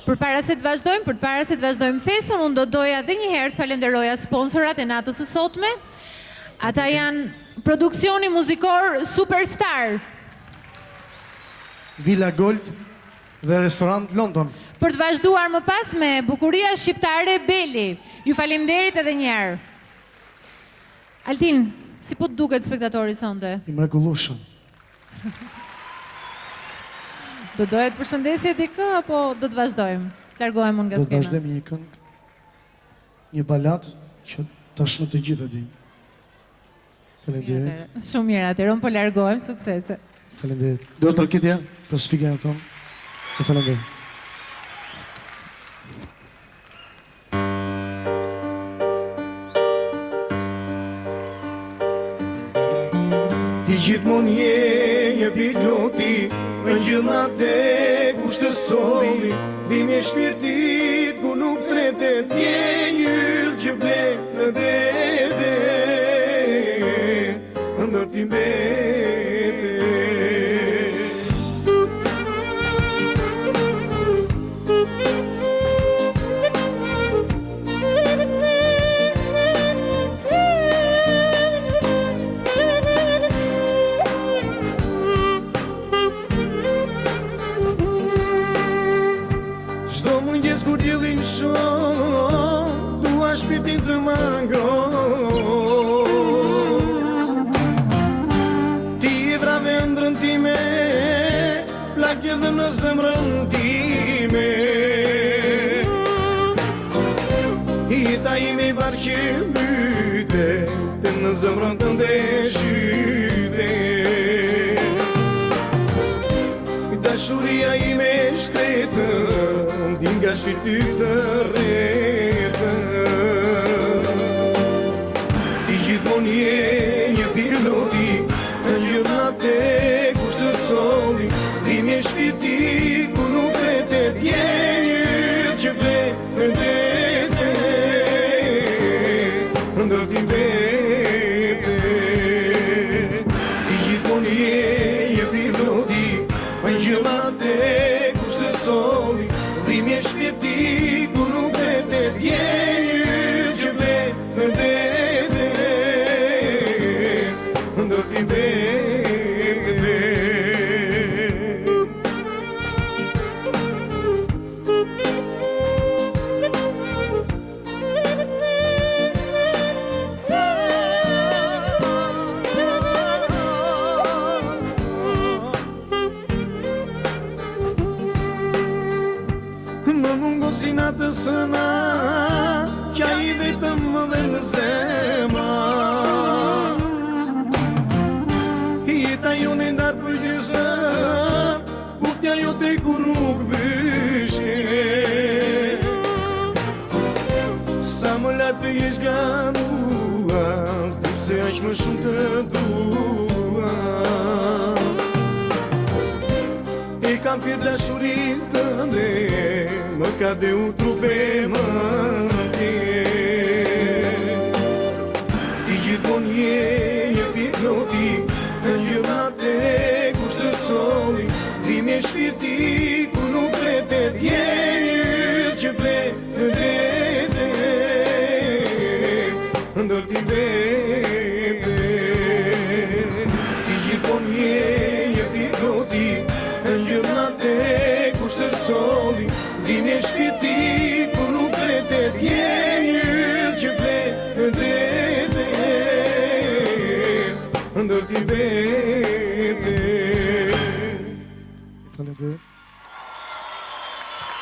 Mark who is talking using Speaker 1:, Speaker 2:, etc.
Speaker 1: Përpara se të vazhdojmë festën, unë do doja edhe një herë të falenderoja sponsorat e natës së sotme. Ata janë produksioni muzikor Superstar,
Speaker 2: Villa Gold dhe restorant London.
Speaker 1: për të vazhduar më pas me bukuria shqiptare Beli. Ju faleminderit edhe një herë. Altin, si po të duket spektatori sonte?
Speaker 2: I mrekullueshëm.
Speaker 1: Do doja të përshëndesje dikë apo do të vazhdojmë? Të largohem unë nga
Speaker 2: Do të
Speaker 1: skena.
Speaker 2: vazhdojmë një këngë, një balad që tashmë të gjithë e dinë. Faleminderit.
Speaker 1: Shumë mirë, atëherë unë po largohem, suksese.
Speaker 2: Faleminderit. Do të rëkitja për spikën e tonë. Dhe faleminderit. Ti gjithmonë je një piloti, në gjëmat e kushtësoj, dhimi e shpirtit ku nuk tretet, je një yll që vlet në dete, ndër ti mbete. Çdo mëngjes kur diellin shoh, dua shpirtin të më ngroh. Ti e vrave ëndrrën time, plak edhe në zemrën time. Jeta ime i varg që myte, të në zemrën tënde shyte. Dashuria ime shkretë, ndin nga shpirti të rretë. Ti gjithmonë je një piloti, në gjërat e kushtësoj, dhimi e shpirti ku nuk tretet, je një yll që vlet në dete, ndër ti mbete. Ti gjithmonë je një piloti, në gjërat e kushtësoj, dhimi e shpirti ku nuk tretet, je një yll që vlet në dete, ndër ti mbete. Më mungosi natës na, qja i vetëm më dhe në zemra. Jeta jone ndarë për gjësën, putja jote kur nuk vyshe. Sa më lartë të jesh nga mua, s'di pse aq më shumë të dua. E kam pjer dashurin tënde, më ka dhe u trupe më tje. Ti gjithmonë je një piloti, në gjërat e kushtësoj, dhimi e shpirti ku nuk tretet, je një yll që vlet në dete, ndër ti mbete. Ti gjithmonë je një piloti, në gjërat e kushtësoj, dhimi e shpirti ku nuk tretet, je një yll që vlet në dete, ndër ti mbete. Faleminderit.